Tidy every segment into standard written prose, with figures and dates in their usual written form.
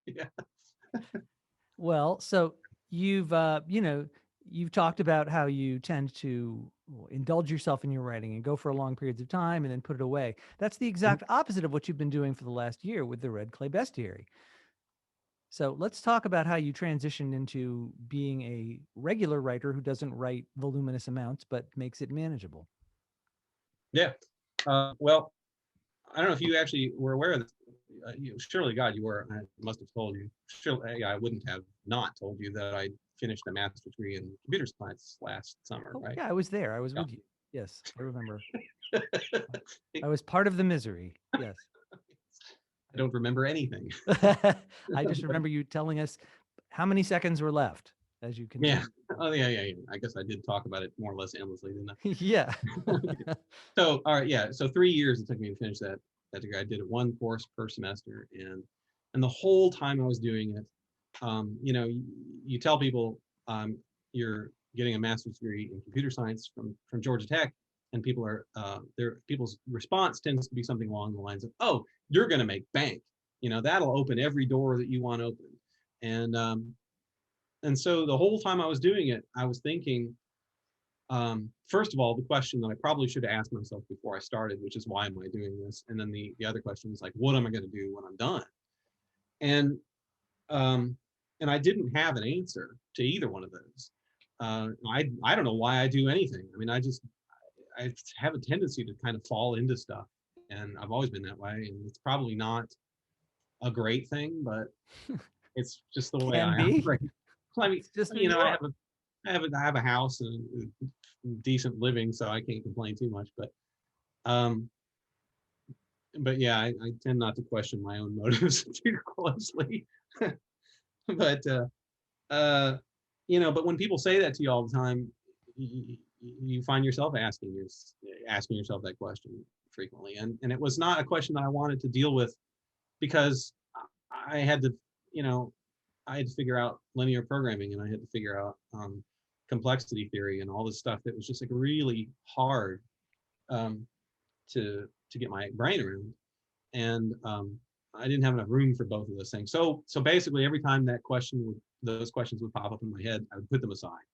Yeah. Well, so you've you've talked about how you tend to indulge yourself in your writing and go for long periods of time and then put it away. That's the Mhm. exact opposite of what you've been doing for the last year with the Red Clay Bestiary. So let's talk about how you transitioned into being a regular writer who doesn't write voluminous amounts but makes it manageable. Yeah. Well, I don't know if you actually were aware of this. Surely, God, you were. I must have told you. Surely, I wouldn't have not told you that I finished a master's degree in computer science last summer, Oh, right? yeah, I was there. I was Yeah. with you. Yes, I remember. I was part of the misery. Yes. I don't remember anything. I just remember you telling us how many seconds were left as you Yeah. continue. Oh, yeah, yeah, yeah. I guess I did talk about it more or less endlessly, didn't I? Yeah. Okay. So, all right, yeah. So 3 years it took me to finish that degree. I did it one course per semester, and the whole time I was doing it, you tell people you're getting a master's degree in computer science from Georgia Tech, and people's response tends to be something along the lines of, "Oh, you're going to make bank. That'll open every door that you want open." And and so the whole time I was doing it, I was thinking, first of all, the question that I probably should have asked myself before I started, which is why am I doing this? And then the other question is like, what am I going to do when I'm done? And um, and I didn't have an answer to either one of those. I don't know why I do anything. I mean, I have a tendency to kind of fall into stuff, and I've always been that way. And it's probably not a great thing, but it's just the way Can I be. operate. I mean, It's just who you know, you I are. have a I have a house and decent living, so I can't complain too much. Um, but yeah, I tend not to question my own motives too closely. but uh, but when people say that to you all the time, you find yourself asking yourself that question frequently, and it was not a question that I wanted to deal with because I had to, you know, I had to figure out linear programming and I had to figure out complexity theory and all this stuff that was just like really hard um, to get my brain around, and I didn't have enough room for both of those things. So basically, every time those questions would pop up in my head, I would put them aside.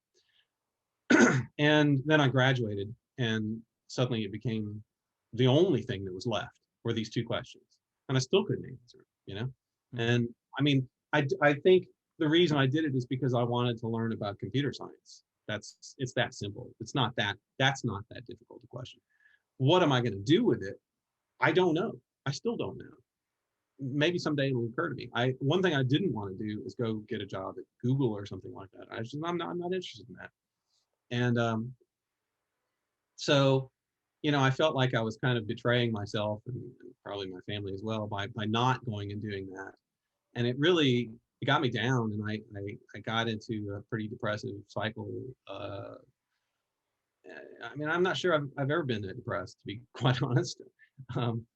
And then I graduated, and suddenly it became the only thing that was left were these two questions, and I still couldn't answer. Mhm. And I mean, I think the reason I did it is because I wanted to learn about computer science. It's that simple. That's not that difficult a question. What am I going to do with it? I don't know. I still don't know. Maybe someday it'll occur to me. I One thing I didn't want to do is go get a job at Google or something like that. I'm not interested in that. And so, I felt like I was kind of betraying myself and probably my family as well by not going and doing that. And it got me down, and I got into a pretty depressive cycle. I mean, I'm not sure I've ever been that depressed, to be quite honest. Um,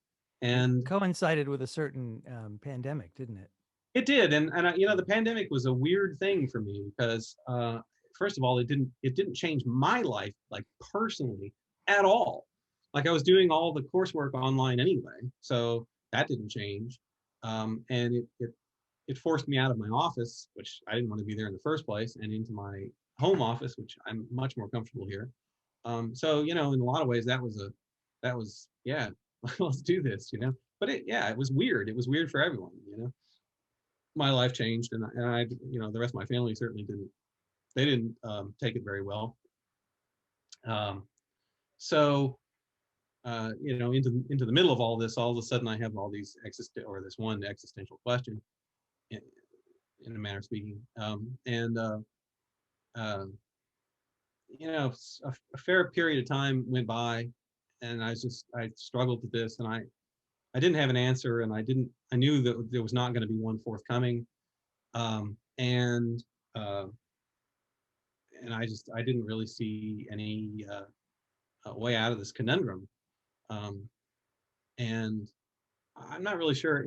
It and coincided with a certain pandemic, didn't it? It did, and the pandemic was a weird thing for me because first of all, it didn't change my life like personally at all. Like I was doing all the coursework online anyway, so that didn't change, and it forced me out of my office, which I didn't want to be there in the first place, and into my home office, which I'm much more comfortable here. So in a lot of ways, that was yeah, let's do this. But it was weird. It was weird for everyone. My life changed, and I the rest of my family certainly didn't. They didn't take it very well. Um, so into the middle of all this, all of a sudden I have all these this one existential question, in, in a manner of speaking, and uh, a fair period of time went by, and I struggled with this, and I didn't have an answer, and I knew that there was not going to be one forthcoming, and uh, I didn't really see any way out of this conundrum. Um, and I'm not really sure,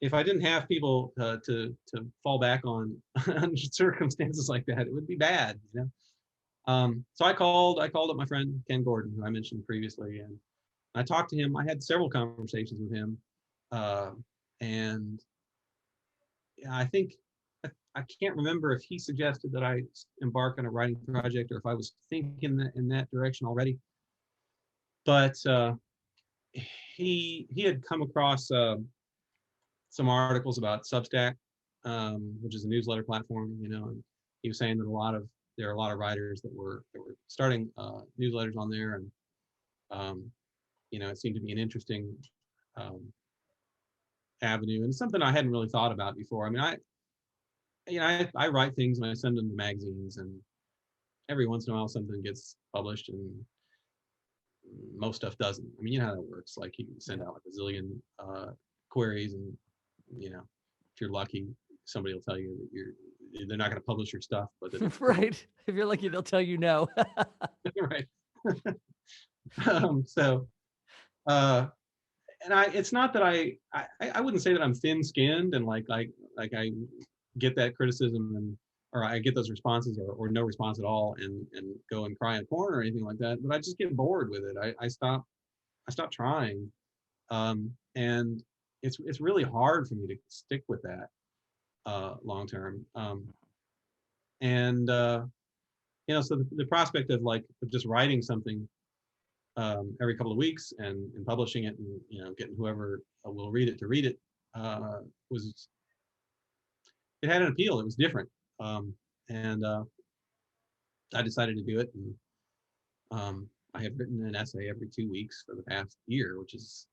if I didn't have people to fall back on under circumstances like that, it would be bad. So I called up my friend Ken Gordon, who I mentioned previously, and I talked to him. I had several conversations with him, uh, and I think I can't remember if he suggested that I embark on a writing project or if I was thinking in that direction already. But he had come across some articles about Substack, which is a newsletter platform, and he was saying that there are a lot of writers that were starting newsletters on there, and it seemed to be an interesting um, avenue and something I hadn't really thought about before. I mean, I write things and I send them to magazines, and every once in a while something gets published, and most stuff doesn't. I mean, you know how that works. Like you can send out like a zillion queries, and if you're lucky, somebody will tell you that they're not going to publish your stuff, but that it's great. Right. If you're lucky, they'll tell you no. Right. So, uh, and it's not that I wouldn't say that I'm thin-skinned and like I get that criticism or I get those responses or no response at all and go and cry in a corner or anything like that. But I just get bored with it. I stop trying, and it's really hard for me to stick with that long term. And so the prospect of just writing something every couple of weeks and publishing it and getting whoever will read it to read it was it had an appeal. It was different, and I decided to do it. And I have written an essay every 2 weeks for the past year, which has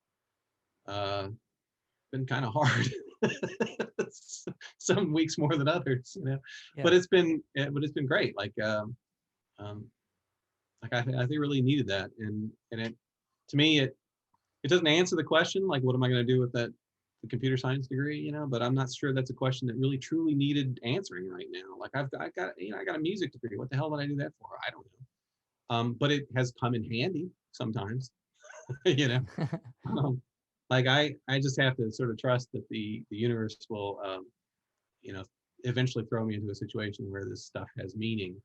been kind of hard. Some weeks more than others, Yeah. but it's been great. Um, I think really needed that, and it to me it doesn't answer the question like what am I going to do with the computer science degree, but I'm not sure that's a question that really truly needed answering right now. Like I got a music degree. What the hell did I do that for? I don't know. But it has come in handy sometimes. you know um, like I just have to sort of trust that the universe will you know eventually throw me into a situation where this stuff has meaning,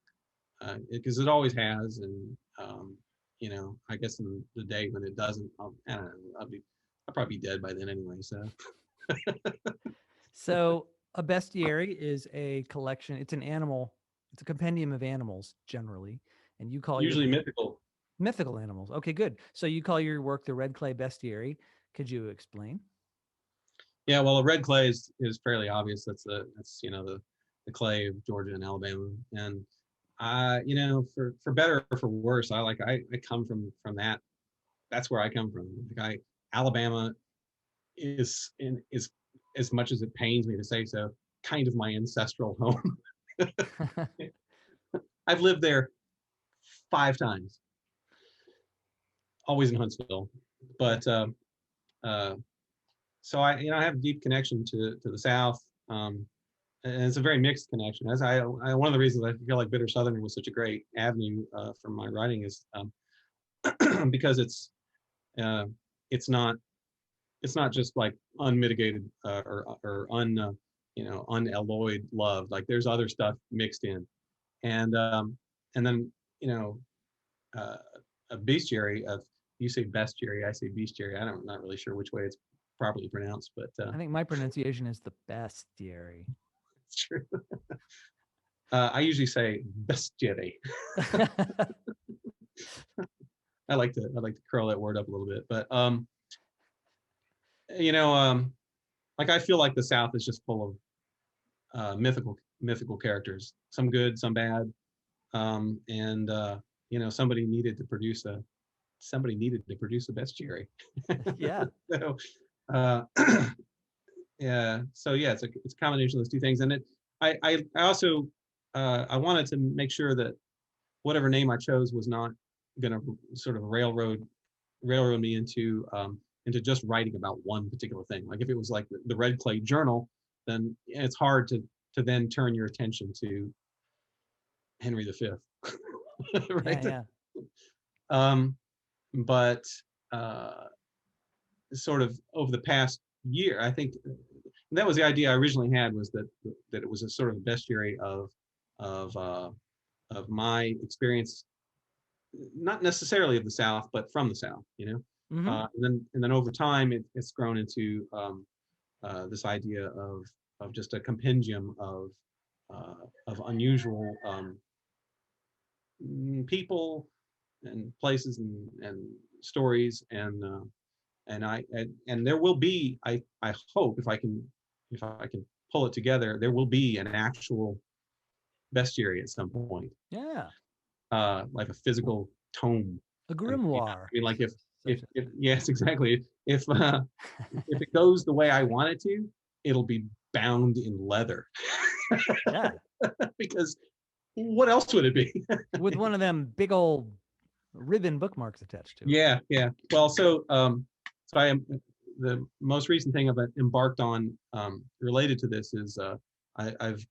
because it always has. And I guess in the day when it doesn't, I don't know, I'll probably be dead by then anyway. So So a bestiary is a collection. It's an animal. It's a compendium of animals generally, and you call your usually mythical. mythical animals. Okay, good. So you call your work the Red Clay Bestiary. Could you explain? Yeah, well, a red clay is fairly obvious. That's the clay of Georgia and Alabama, and for better or for worse, I come from that. That's where I come from. Alabama is as much as it pains me to say so, kind of my ancestral home. I've lived there 5 times, always in Huntsville, but uh, so I have a deep connection to the South. And it's a very mixed connection. As one of the reasons I feel like Bitter Southern was such a great avenue for my writing is because uh, it's not just like unmitigated or unalloyed love. Like there's other stuff mixed in, and then you know uh, a bestiary of you say bestiary, I say bestiary. Not really sure which way it's properly pronounced, but I think my pronunciation is the bestiary. it's true. I usually say bestiary. I like to curl that word up a little bit, but you know, like I feel like the South is just full of mythical characters, some good, some bad, and somebody needed to produce a bestiary. Yeah. So, uh, yeah, so yeah, it's a combination of those two things, and I also I wanted to make sure that whatever name I chose was not going to sort of railroad me into just writing about one particular thing. Like if it was like the Red Clay Journal, then it's hard to then turn your attention to Henry V. Yeah, Right. yeah. Um, but sort of over the past year, I think that was the idea I originally had, was that it was a sort of bestiary of uh, of my experience, not necessarily of the South, but from the South, Mm-hmm. and then over time it's grown into this idea of just a compendium of unusual people and places and stories, and there will be, I hope, if I can pull it together, there will be an actual bestiary at some point, Yeah. like a physical tome. A You know, grimoire. I mean, like Such if yes, exactly. If it goes the way I want it to, it'll be bound in leather. yeah. Because what else would it be? With one of them big old ribbon bookmarks attached to it. Yeah, yeah. Well, so I am the most recent thing I've embarked on related to this is I've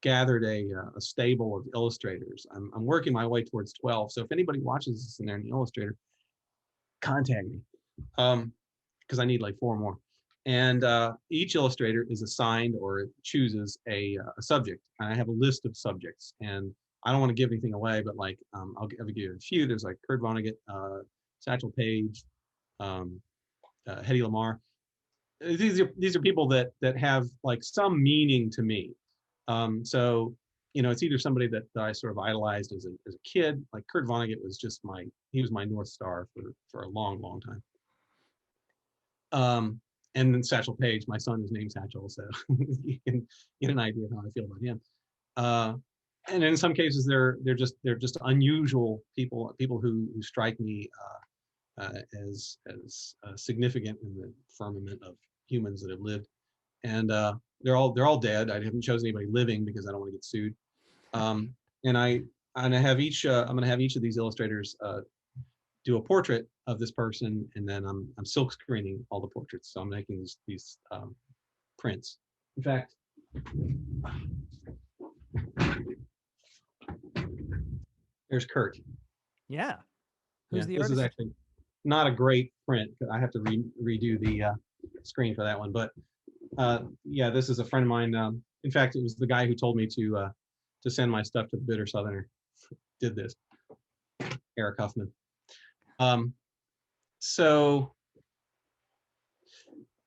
gathered a stable of illustrators. I'm working my way towards 12. So if anybody watches this and they're an illustrator, contact me, because I need like 4 more. And each illustrator is assigned or chooses a subject. I have a list of subjects, and I don't want to give anything away, but like I'll give you a few. There's like Kurt Vonnegut, Satchel Paige, Hedy Lamarr. These are people that have like some meaning to me. So it's either somebody that I sort of idolized as a kid, like Kurt Vonnegut was just he was my North Star for a long, long time. And then Satchel Paige, my son is named Satchel, so you can get an idea of how I feel about him. And in some cases, they're just unusual people who strike me as significant in the firmament of humans that have lived. And they're all dead. I haven't chosen anybody living because I don't want to get sued. And I have each I'm going to have each of these illustrators do a portrait of this person, and then I'm silk screening all the portraits. So I'm making these prints. In fact, there's Kurt. Yeah. Yeah, Who's the this is artist? actually not a great print. I have to redo the screen for that one. But yeah, this is a friend of mine. In fact, it was the guy who told me to send my stuff to the Bitter Southerner. Did this, Eric Huffman. So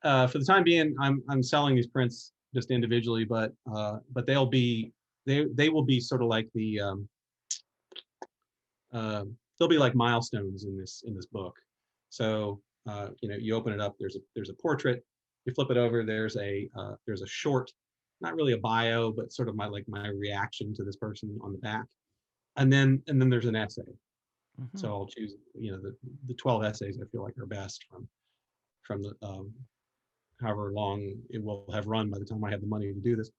for the time being, I'm selling these prints just individually, but they will be sort of like they'll be like milestones in this book. So you open it up. There's a portrait. You flip it over. There's a short, not really a bio, but sort of my reaction to this person on the back, and then there's an essay. Mm-hmm. So I'll choose the 12 essays I feel like are best from the however long it will have run by the time I have the money to do this.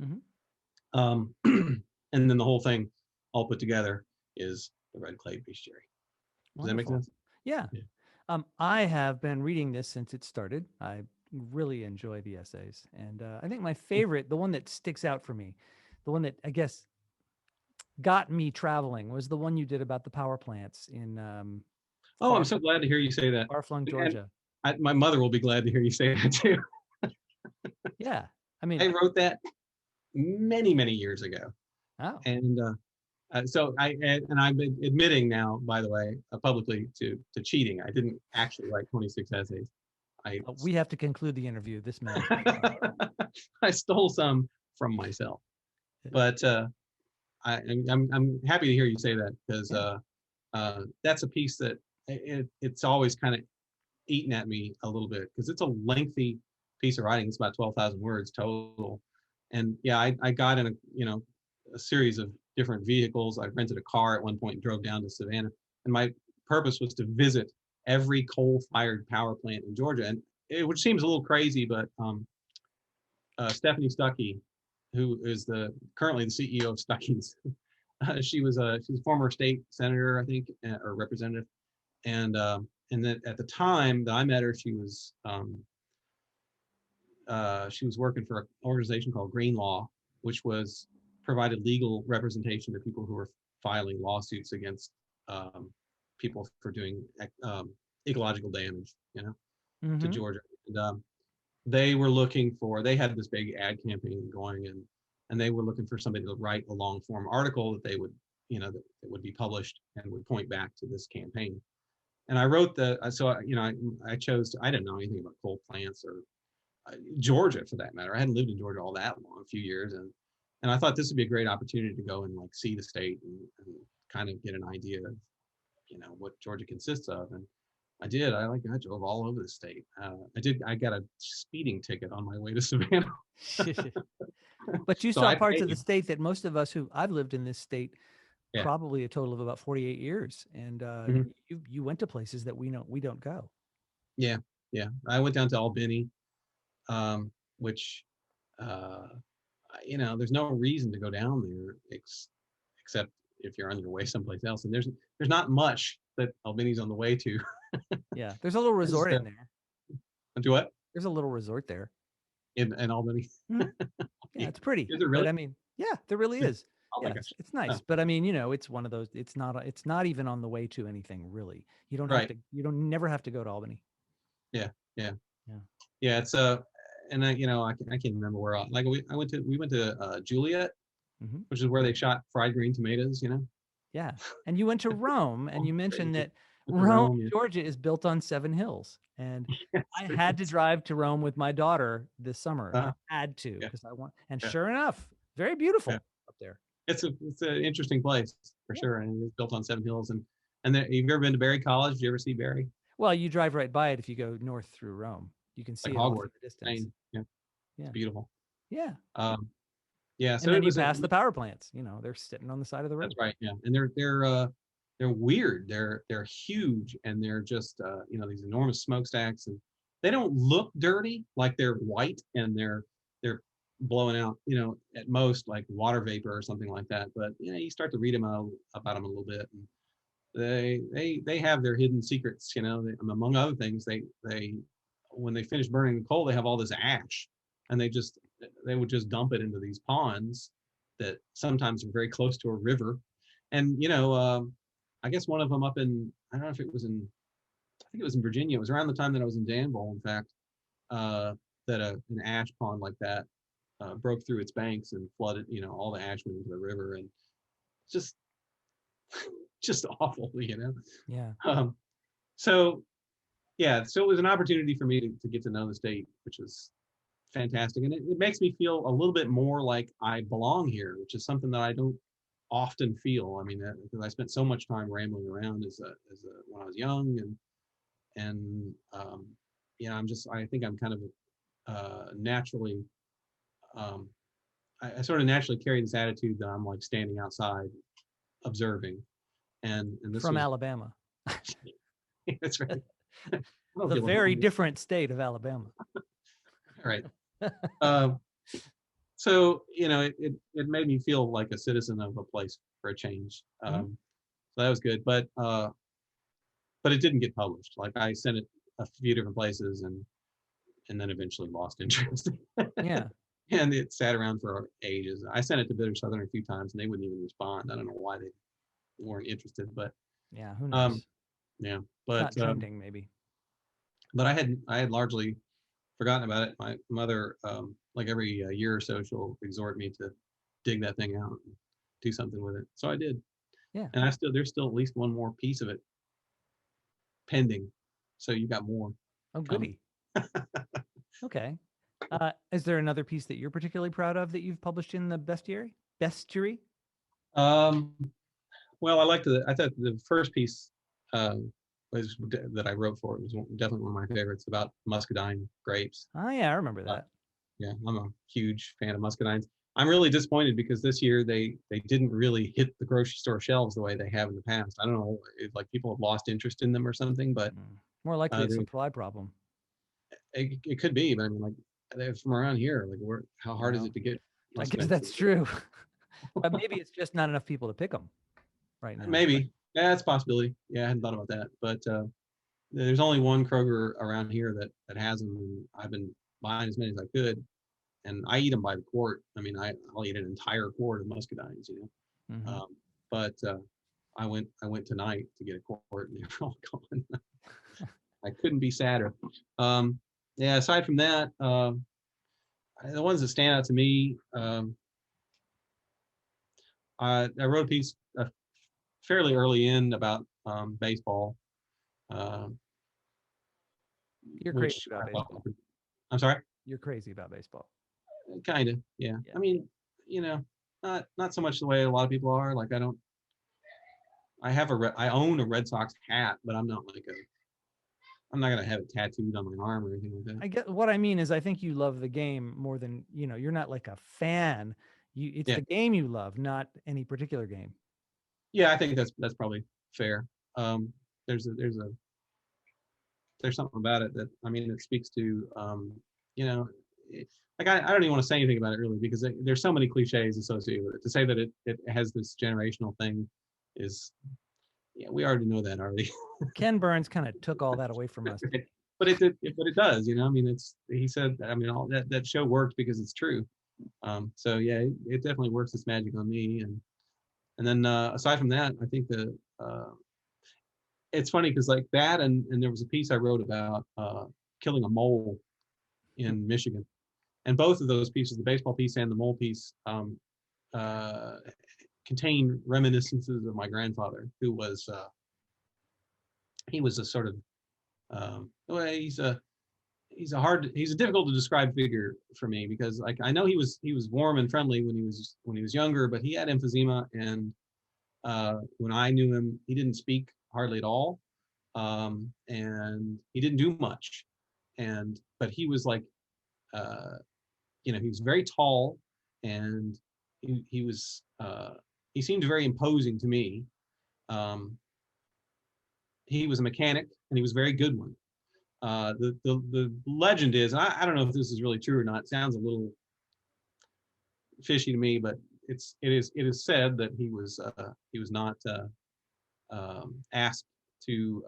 Mm-hmm. And then the whole thing all put together is the Red Clay Bestiary. Does that make sense? Yeah. I have been reading this since it started. I really enjoy the essays. And I think my favorite, the one that sticks out for me, the one that I guess got me traveling, was the one you did about the power plants in I'm so glad to hear you say that. far-flung Georgia. My mother will be glad to hear you say that too. Yeah. I mean, I wrote that many, many years ago. oh. And so I'm admitting now, by the way, publicly to cheating. I didn't actually write 26 essays. We have to conclude the interview. This man. I stole some from myself, but I'm happy to hear you say that, because that's a piece that it's always kind of eaten at me a little bit, because it's a lengthy piece of writing. It's about 12,000 words total, and yeah, I got in a series of different vehicles. I rented a car at one point and drove down to Savannah, and my purpose was to visit every coal-fired power plant in Georgia, and which seems a little crazy, but Stephanie Stuckey, who is currently the CEO of Stuckey's, she was a former state senator, I think, or representative, and then at the time that I met her, she was working for an organization called Green Law, which provided legal representation to people who were filing lawsuits against people for doing ecological damage, to Georgia. And they had this big ad campaign going, and they were looking for somebody to write a long form article that they would, that would be published and would point back to this campaign. And I wrote I chose I didn't know anything about coal plants or Georgia for that matter. I hadn't lived in Georgia all that long, a few years, and I thought this would be a great opportunity to go and like see the state and kind of get an idea of what Georgia consists of. And I did. I drove all over the state. I got a speeding ticket on my way to Savannah. But you So saw I parts of the paid. state that most of us who I've lived in this state Yeah. probably a total of about 48 years, and Mhm. you went to places that we don't go. Yeah. Yeah. I went down to Albany, which uh, there's no reason to go down there except if you're on your way someplace else. And there's not much that Albany's on the way to. Yeah, there's a little Just, resort in there. do what There's a little resort there. in Albany? Mhm. Yeah, it's pretty. Is it But really? I mean, yeah, there really Yeah. is. Oh my Yeah, gosh. it's nice. Oh, But I mean, it's one of those. It's not even on the way to anything really. You don't have right. to. You don't never have to go to Albany. Yeah. Yeah. Yeah. Yeah. It's and I can't remember where like we went to Juliet, Hmm. which is where they shot fried green tomatoes. Yeah. And you went to Rome, and Oh, you mentioned crazy. that Went to Rome, Rome. Yeah. Georgia, is built on 7 hills, and Yes, I it had to is. drive to Rome with my daughter this summer. I Uh-huh. had to Yeah. because I want. And Yeah. sure enough, very Yeah. beautiful up there. It's an interesting place for Yeah. sure, and it's built on 7 hills. And then, you've ever been to Berry College? Did you ever see Berry? Well, you drive right by it if you go north through Rome. You can Like see it off in Hogwarts, the distance. Maine. Yeah, it's Yeah. beautiful. Yeah. Um, yeah, And so then it you was pass the power plants. They're sitting on the side of the that's road. right. Yeah, and they're weird. They're huge, and they're just these enormous smokestacks, and they don't look dirty, like they're white and they're blowing out at most like water vapor or something like that. But you start to read about them a little bit, and they have their hidden secrets. Among other things, they when they finish burning the coal, they have all this ash, and they would just dump it into these ponds that sometimes are very close to a river. And I guess one of them up in, I don't know if it was in, I think it was in Virginia. It was around the time that I was in Danville, in fact, uh, that an ash pond like that broke through its banks and flooded. All the ash went into the river, and just just awful. Yeah. Um, so yeah, so it was an opportunity for me to get to know the state, which was fantastic, and it makes me feel a little bit more like I belong here, which is something that I don't often feel. I mean, because I spent so much time rambling around when I was young, and I think I'm kind of naturally, um, I sort of naturally carry this attitude that I'm like standing outside observing, and this From was Alabama, that's right. I don't the feel very alone. different state of Alabama. Right. Um, so it made me feel like a citizen of a place for a change. Mhm. So that was good, but it didn't get published. Like I sent it a few different places, and then eventually lost interest. Yeah. And it sat around for ages. I sent it to Bitter Southern a few times, and they wouldn't even respond. I don't know why they weren't interested, but Yeah. Who um, knows? yeah, It's but not trending, maybe. but I had largely forgotten about it. My mother, like every year or so, she'll exhort me to dig that thing out and do something with it. So I did, Yeah. and there's still at least one more piece of it pending. So you got more Oh, coming. goody. Okay. Is there another piece that you're particularly proud of that you've published in the bestiary? Bestiary? Um, well, I thought the first piece that I wrote for it was definitely one of my favorites about muscadine grapes. Oh, yeah, I remember Uh, that. yeah, I'm a huge fan of muscadines. I'm really disappointed because this year they didn't really hit the grocery store shelves the way they have in the past. I don't know if like people have lost interest in them or something, but More likely a they, supply problem. it could be. But I mean, like they're from around here. Like, how hard is Well, it to get I guess muscadines? that's true. But maybe it's just not enough people to pick them right now. Maybe. Yeah, that's a possibility. Yeah, I hadn't thought about that. But there's only one Kroger around here that has them, and I've been buying as many as I could, and I eat them by the quart. I mean, I'll eat an entire quart of muscadines. Hmm. But I went tonight to get a quart, and they were all gone. I couldn't be sadder. Yeah. Aside from that, the ones that stand out to me, I wrote a piece fairly early in about baseball, uh, You're crazy which about I thought was baseball. I'm sorry. you're crazy about baseball. Kind of, yeah. Yeah. I mean, you know, not so much the way a lot of people are. Like I own a Red Sox hat, but I'm not gonna have it tattooed on my arm or anything like that. I get what I mean is I think you love the game more than, you're not like a fan. It's Yeah, the game you love, not any particular game. yeah. I think that's probably fair. Um, there's there's something about it that, I mean, it speaks to, you know, like I don't even want to say anything about it really, because there's so many cliches associated with it. To say that it has this generational thing is, yeah, we already know that already. Ken Burns kind of took all that away from us. But it does, I mean, he said, I mean, all that show worked because it's true. So yeah, it definitely works its magic on me. And then aside from that, I think it's funny because like that, and there was a piece I wrote about killing a mole in Michigan, and both of those pieces, the baseball piece and the mole piece, uh, contain reminiscences of my grandfather, who was he was a sort of well, he's a difficult to describe figure for me, because like I know he was warm and friendly when he was younger, but he had emphysema, and when I knew him, he didn't speak hardly at all, and he didn't do much, but he was like, uh, he was very tall, and he was he seemed very imposing to me. Um, he was a mechanic, and he was a very good one. The legend is, and I don't know if this is really true or not. It sounds a little fishy to me, but it is said that he was not asked to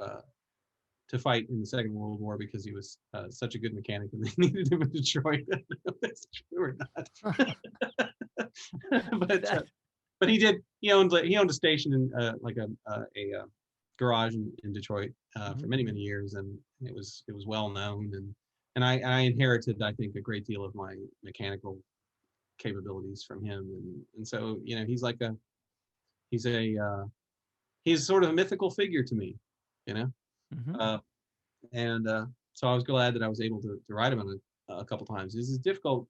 fight in the Second World War because he was such a good mechanic, and they needed him in Detroit. I don't know if that's true or not. but but he did. He owned a station in like a garage in Detroit for many years, and it was well known, and I inherited, I think, a great deal of my mechanical capabilities from him, and so he's like he's a he's sort of a mythical figure to me, you know. Mm-hmm. Uh, and so I was glad that I was able to write about it a couple times. He's a difficult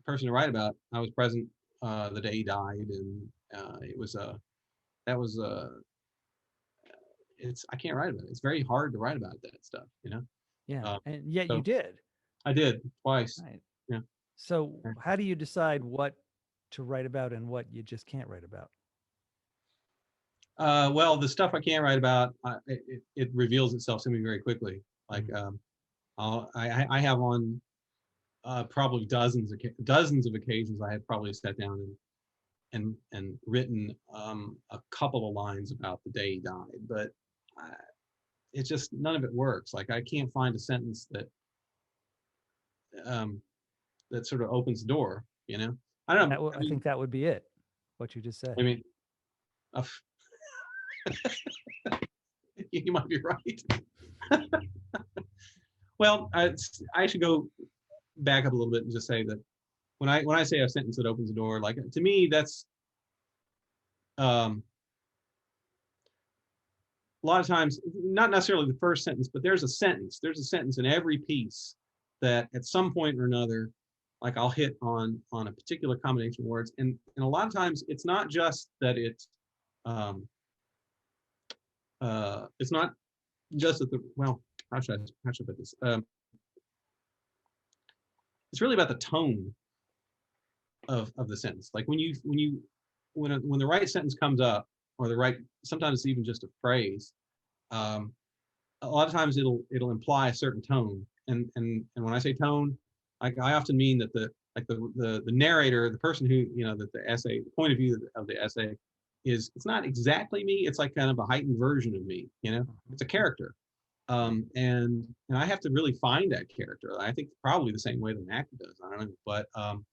person to write about. I was present the day he died, and it was that was it's I can't write about it. It's very hard to write about that stuff, Yeah, Uh, and yet you so did. I did twice. Right. Yeah. So how do you decide what to write about and what you just can't write about? Well, the stuff I can't write about, it reveals itself to me very quickly. Like I have on probably dozens of occasions I had probably sat down and written a couple of lines about the day he died, but it's just none of it works. Like I can't find a sentence um, that sort of opens the door. I don't know. I think that would be it. What you just said. I mean, uh, you might be right. Well, I should go back up a little bit and just say that when I say a sentence that opens the door, like to me, that's um, a lot of times not necessarily the first sentence, but there's a sentence. There's a sentence in every piece that at some point or another, like I'll hit on a particular combination of words, and a lot of times it's not just that um, it's not just that the well, how should I put this? It's really about the tone of the sentence. Like when the right sentence comes up, or the right, sometimes it's even just a phrase. Um, a lot of times it'll imply a certain tone, and when I say tone, I often mean that the narrator, the person who that the point of view of the essay is, it's not exactly me. It's like kind of a heightened version of me. It's a character, and I have to really find that character. I think probably the same way that an actor does. I don't know, but um,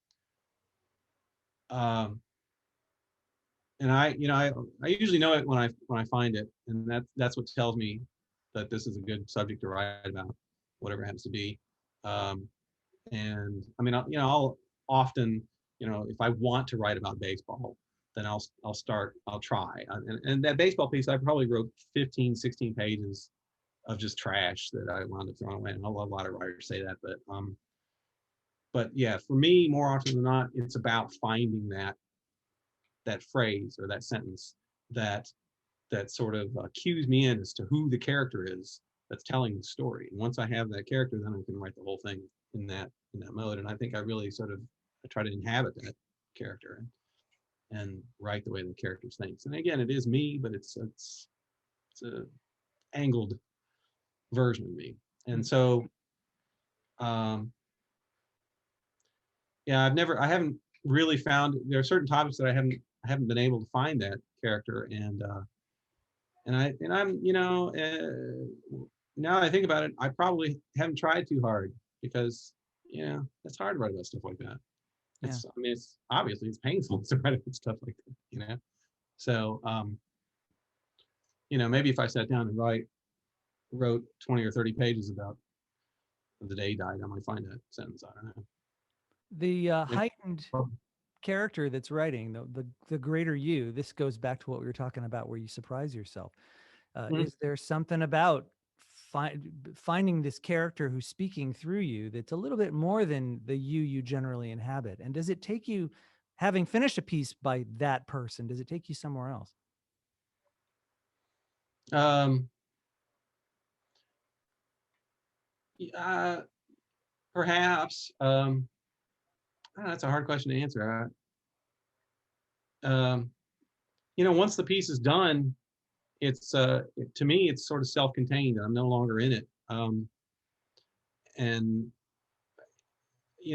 and I usually know it when I find it, and that's what tells me that this is a good subject to write about, whatever it happens to be. Um, and I mean, I'll often, if I want to write about baseball, then I'll try. And that baseball piece, I probably wrote 15, 16 pages of just trash that I wound up throwing away. And a lot of writers say that, but but yeah, for me, more often than not, it's about finding that phrase or that sentence that sort of cues me in as to who the character is that's telling the story. And once I have that character, then I can write the whole thing in that mode. And I think I really sort of I try to inhabit that character and write the way the character thinks. And again, it is me, but it's a angled version of me. And so um, yeah, I haven't really found, there are certain topics that I haven't been able to find that character. And I'm, now I think about it, I probably haven't tried too hard because, it's hard to write about stuff like that. Yeah. I mean, it's obviously it's painful to write about stuff like that. So, maybe if I sat down and wrote 20 or 30 pages about the day he died, I might find that sentence. I don't know. The Maybe- heightened character that's writing, the greater you, this goes back to what we were talking about where you surprise yourself. Mhm. Is there something about finding this character who's speaking through you that's a little bit more than the you generally inhabit? And does it take you, having finished a piece by that person, does it take you somewhere else? Um, Perhaps. I don't know, that's a hard question to answer. Um, once the piece is done, to me, it's sort of self-contained. I'm no longer in it. And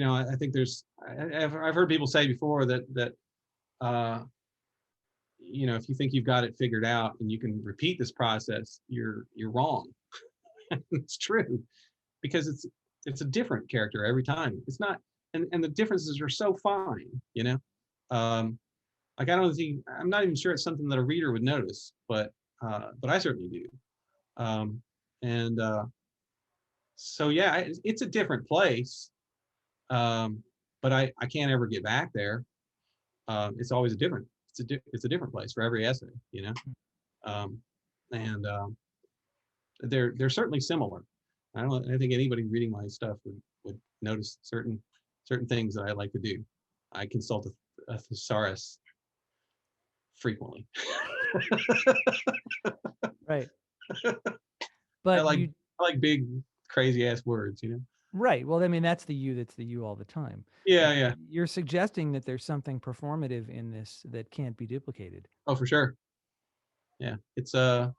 I think I've heard people say before that uh, if you think you've got it figured out and you can repeat this process, you're wrong. It's true because it's a different character every time. It's not, and the differences are so fine. Um, like I'm not even sure it's something that a reader would notice, but I certainly do. And So yeah, it's a different place, but I can't ever get back there. It's always it's a different place for every essay. Um, and they're certainly similar. I think anybody reading my stuff would notice certain things that I like to do. I consult a thesaurus frequently. Right. I But like I like big crazy ass words. right. Well, I mean, that's the you all the time. Yeah, yeah. You're suggesting that there's something performative in this that can't be duplicated. Oh, for sure. Yeah, it's it's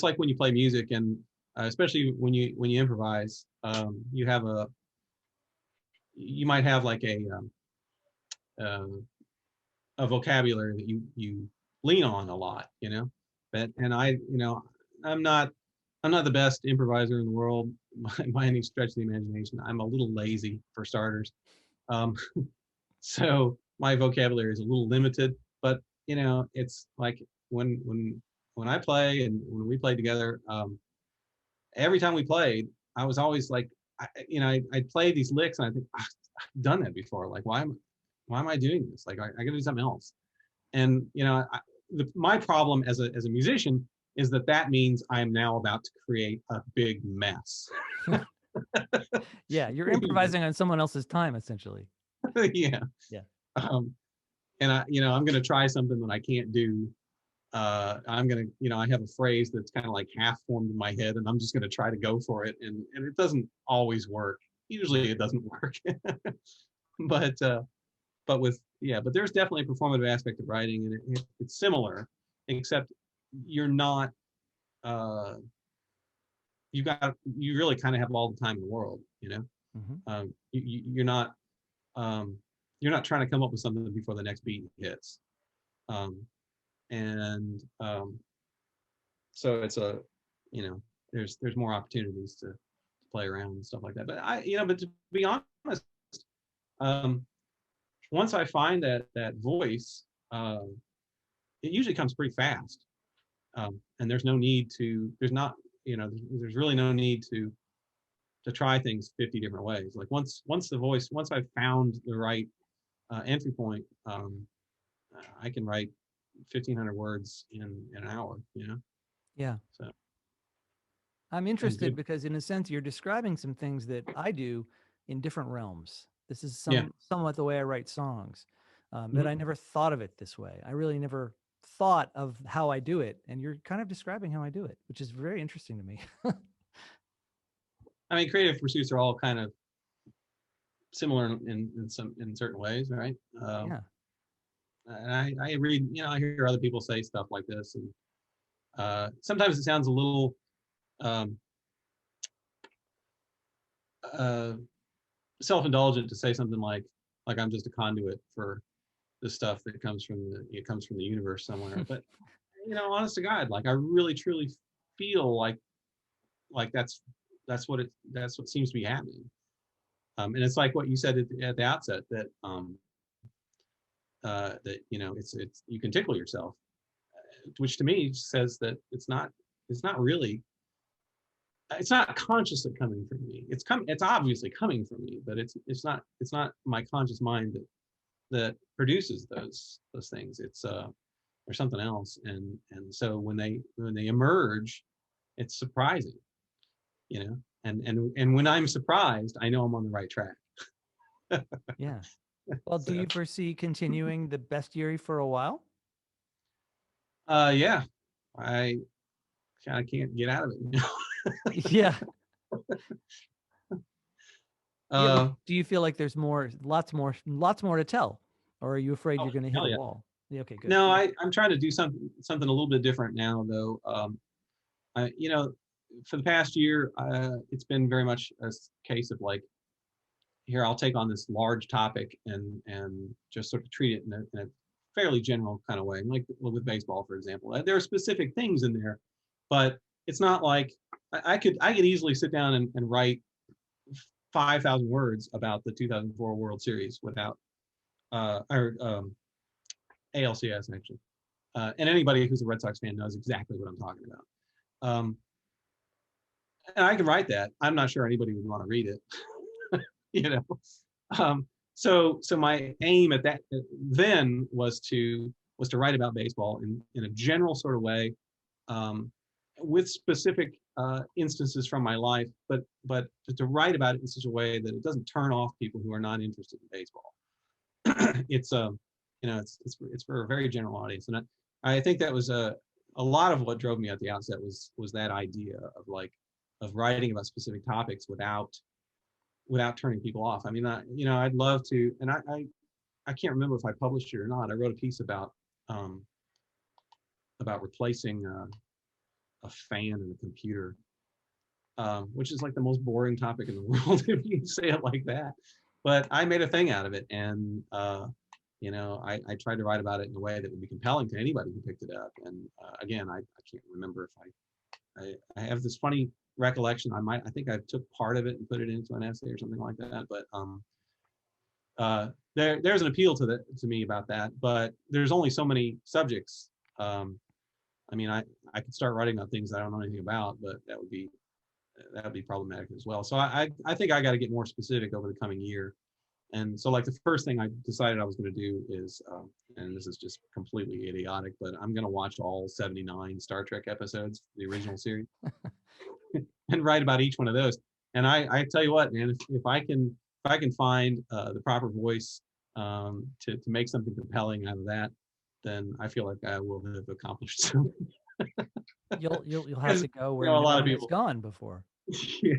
like when you play music, and especially when you improvise, you might have like uh, a vocabulary that you lean on a lot. But and I'm not I'm not the best improviser in the world by any stretch of the imagination. I'm a little lazy for starters. Um, so my vocabulary is a little limited, but it's like when I play and when we play together, every time we played, I was always like, I'd play these licks and I think, "Ah, I've done that before. Like, why am I doing this? Like, I got to do something else." And my problem as a musician is that means I'm now about to create a big mess. Yeah, you're improvising on someone else's time, essentially. Yeah. Yeah. Um, and I'm going to try something that I can't do. I'm going to, I have a phrase that's kind of like half formed in my head, and I'm just going to try to go for it. And it doesn't always work. Usually it doesn't work. but, but there's definitely a performative aspect of writing, and it's similar, except you're not, uh, you really kind of have all the time in the world. Hmm. Um, you're not trying to come up with something before the next beat hits. Um, and So it's there's more opportunities to play around and stuff like that. But to be honest, um, once I find that voice, it usually comes pretty fast. And there's not, there's really no need to try things 50 different ways. Like once I've found the right entry point, I can write 1,500 words in an hour. Yeah. So I'm and interested because, in a sense, you're describing some things that I do in different realms. This is Yeah. somewhat the way I write songs, but Mhm. I never thought of it this way. I really never thought of how I do it, and you're kind of describing how I do it, which is very interesting to me. I mean, creative pursuits are all kind of similar in certain ways, right? Yeah. And I read, I hear other people say stuff like this, and sometimes it sounds a little um, uh, self-indulgent to say something like I'm just a conduit for the stuff that comes from the universe somewhere. But honest to God, like I really truly feel like that's what seems to be happening. And it's like what you said at the outset that it's you can tickle yourself, which to me says that it's not really it's not consciously coming from me. It's obviously coming from me, but it's not my conscious mind that produces those things. It's there's something else, and so when they emerge, it's surprising, and when I'm surprised, I know I'm on the right track. Yeah. Well, do So you foresee continuing the bestiary for a while? yeah, I kind of can't get out of it. Yeah. Yeah, but uh do you feel like there's lots more to tell, or are you afraid oh you're going to hit hell a yeah. wall? Yeah, okay, good. No, I'm trying to do something a little bit different now, though. For the past year, it's been very much a case of like, here, I'll take on this large topic and just sort of treat it in a fairly general kind of way, like with baseball, for example. There are specific things in there, but it's not like I could easily sit down and write 5,000 words about the 2004 World Series without or ALCS actually. And anybody who's a Red Sox fan knows exactly what I'm talking about. And I can write that. I'm not sure anybody would want to read it, you know. So my aim at that then was to write about baseball in a general sort of way, um, with specific instances from my life, but to write about it in such a way that it doesn't turn off people who are not interested in baseball. It's it's for a very general audience, and I think that was a lot of what drove me at the outset was that idea of writing about specific topics without turning people off. I mean, I'd love to, and I can't remember if I published it or not. I wrote a piece um, about replacing a fan in a computer, which is like the most boring topic in the world if you say it like that. But I made a thing out of it, and I tried to write about it in a way that would be compelling to anybody who picked it up. And again, I can't remember if I have this funny recollection. I think I took part of it and put it into an essay or something like that. But there's an appeal to me about that. But there's only so many subjects. I mean, I could start writing about things I don't know anything about, but that would be problematic as well. So I think I got to get more specific over the coming year. And so, like, the first thing I decided I was going to do is, and this is just completely idiotic, but I'm going to watch all 79 Star Trek episodes, the original series, and write about each one of those. And I tell you what, man, if I can find the proper voice to make something compelling out of that, then I feel like I will have accomplished something. You'll have Because to go a where no lot of one has people, gone before. yeah,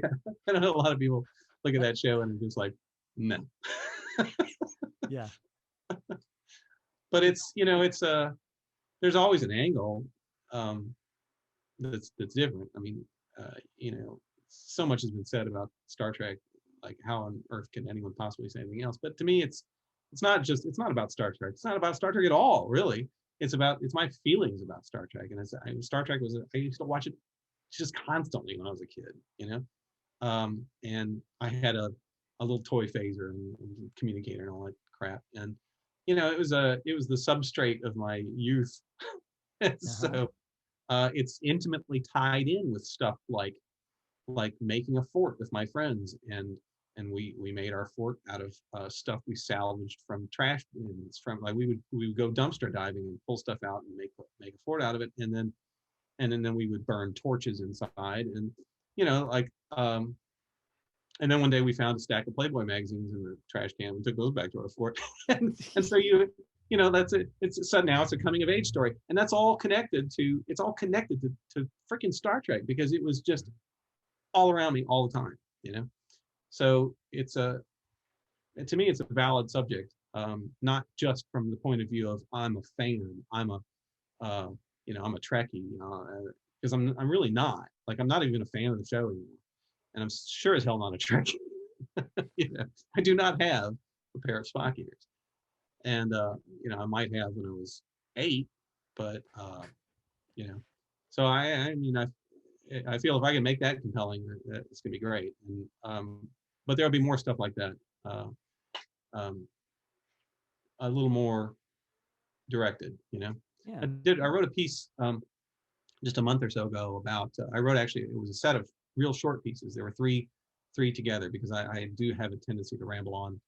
I know a lot of people look at that show and are just like, no. Yeah. But it's there's always an angle um, that's different. I mean, so much has been said about Star Trek, like how on earth can anyone possibly say anything else? But to me, it's not about Star Trek. It's not about Star Trek at all, really. It's my feelings about Star Trek, and Star Trek I used to watch it just constantly when I was a kid, and I had a little toy phaser and communicator and all that crap, and it was the substrate of my youth. Uh-huh. So it's intimately tied in with stuff like making a fort with my friends, and we made our fort out of stuff we salvaged from trash bins. From like we would go dumpster diving and pull stuff out and make a fort out of it, and then we would burn torches inside, and like And then one day we found a stack of Playboy magazines in the trash can. We took those back to our fort. And so that's it. It's so now it's a coming of age story. And that's all connected to freaking Star Trek, because it was just all around me all the time. So to me, it's a valid subject, not just from the point of view of I'm a fan, I'm a Trekkie, because I'm really not. Like, I'm not even a fan of the show anymore, and I'm sure as hell not a Trekkie. I do not have a pair of Spock ears, and I might have when I was 8, but so I feel if I can make that compelling, that it's gonna be great, and but there'll be more stuff like that. Um, a little more directed. Yeah. I wrote a piece just a month or so ago about. I wrote, actually, it was a set of real short pieces. There were three together, because I do have a tendency to ramble on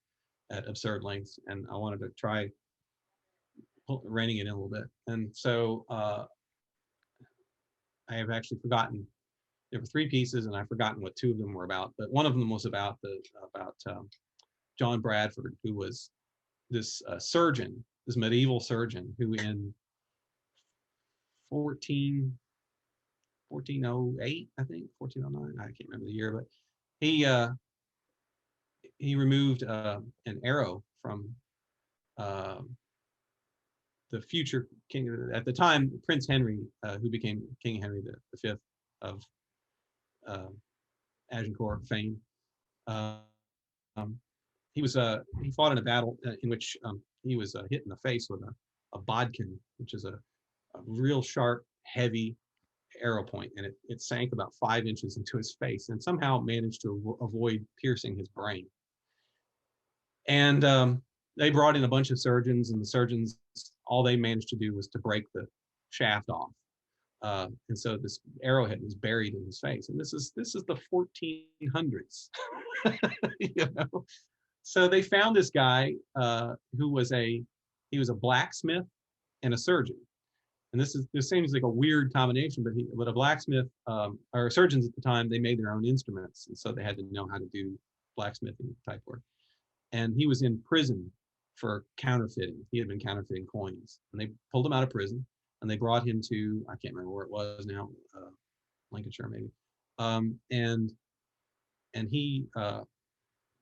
at absurd lengths, and I wanted to try reining it in a little bit. And so I have actually forgotten. There were 3 pieces, and I've forgotten what 2 of them were about. But one of them was about John Bradford, who was this surgeon, this medieval surgeon, who in 1408, I think, 1409, I can't remember the year, but he removed an arrow from uh, the future king at the time, Prince Henry, who became King Henry V of Agincourt fame. Um, he fought in a battle in which he was hit in the face with a bodkin, which is a real sharp, heavy arrow point, and it sank about 5 inches into his face, and somehow managed to avoid piercing his brain. And they brought in a bunch of surgeons, and the surgeons, all they managed to do was to break the shaft off. And so this arrowhead was buried in his face, and this is the 1400s. So they found this guy who was a blacksmith and a surgeon, and this seems like a weird combination, but a blacksmith, or surgeons at the time, they made their own instruments, and so they had to know how to do blacksmithing type work. And he was in prison for counterfeiting. He had been counterfeiting coins, and they pulled him out of prison, and they brought him to, I can't remember where it was now, Lincolnshire maybe, and he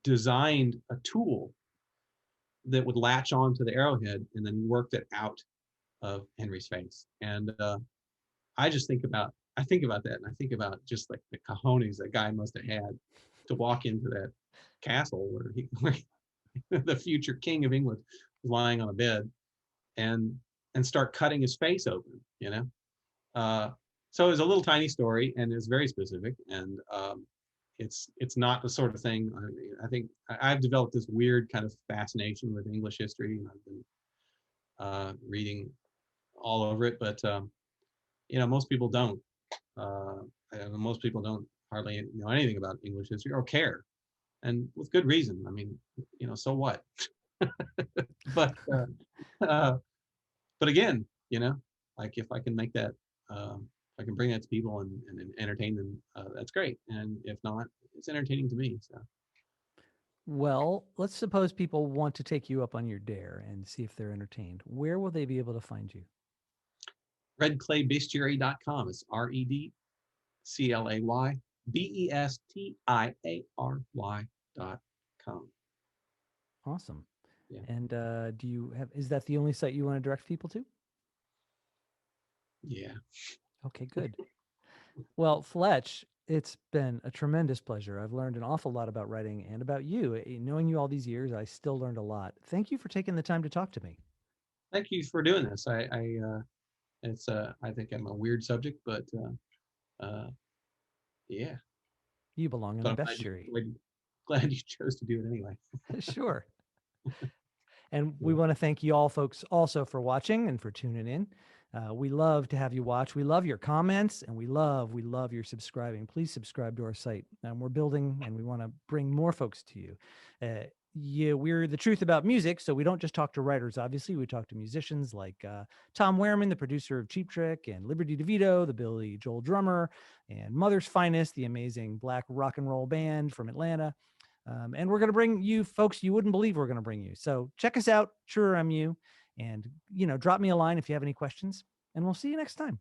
designed a tool that would latch onto the arrowhead, and then he worked it out of Henry's face. And I think about that, and I think about just like the cojones that guy must have had to walk into that castle where the future king of England was lying on a bed, and start cutting his face open. So it was a little tiny story, and it's very specific, and it's not the sort of thing. I think I've developed this weird kind of fascination with English history, and I've been reading all over it, but most people don't. Most people don't hardly know anything about English history or care, and with good reason. I mean, so what? But but again, like, if I can make that, if I can bring that to people and entertain them, that's great. And if not, it's entertaining to me. So. Well, let's suppose people want to take you up on your dare and see if they're entertained. Where will they be able to find you? RedClayBestiary.com. It's RedClayBestiary.com. Awesome. Yeah. And is that the only site you want to direct people to? Yeah. Okay, good. Well, Fletch, it's been a tremendous pleasure. I've learned an awful lot about writing and about you. Knowing you all these years, I still learned a lot. Thank you for taking the time to talk to me. Thank you for doing this. It's I think I'm a weird subject, but yeah. You belong in But the I'm bestiary. glad you chose to do it anyway. Sure. And we Yeah. want to thank you all folks also for watching and for tuning in. We love to have you watch. We love your comments, and we love your subscribing. Please subscribe to our site. We're building, and we want to bring more folks to you. yeah, we're the truth about music. So we don't just talk to writers, obviously. We talk to musicians like Tom Wehrman, the producer of Cheap Trick, and Liberty DeVito, the Billy Joel drummer, and Mother's Finest, the amazing black rock and roll band from Atlanta. And we're going to bring you folks you wouldn't believe we're going to bring you. So check us out, Sure MU, and drop me a line if you have any questions. And we'll see you next time.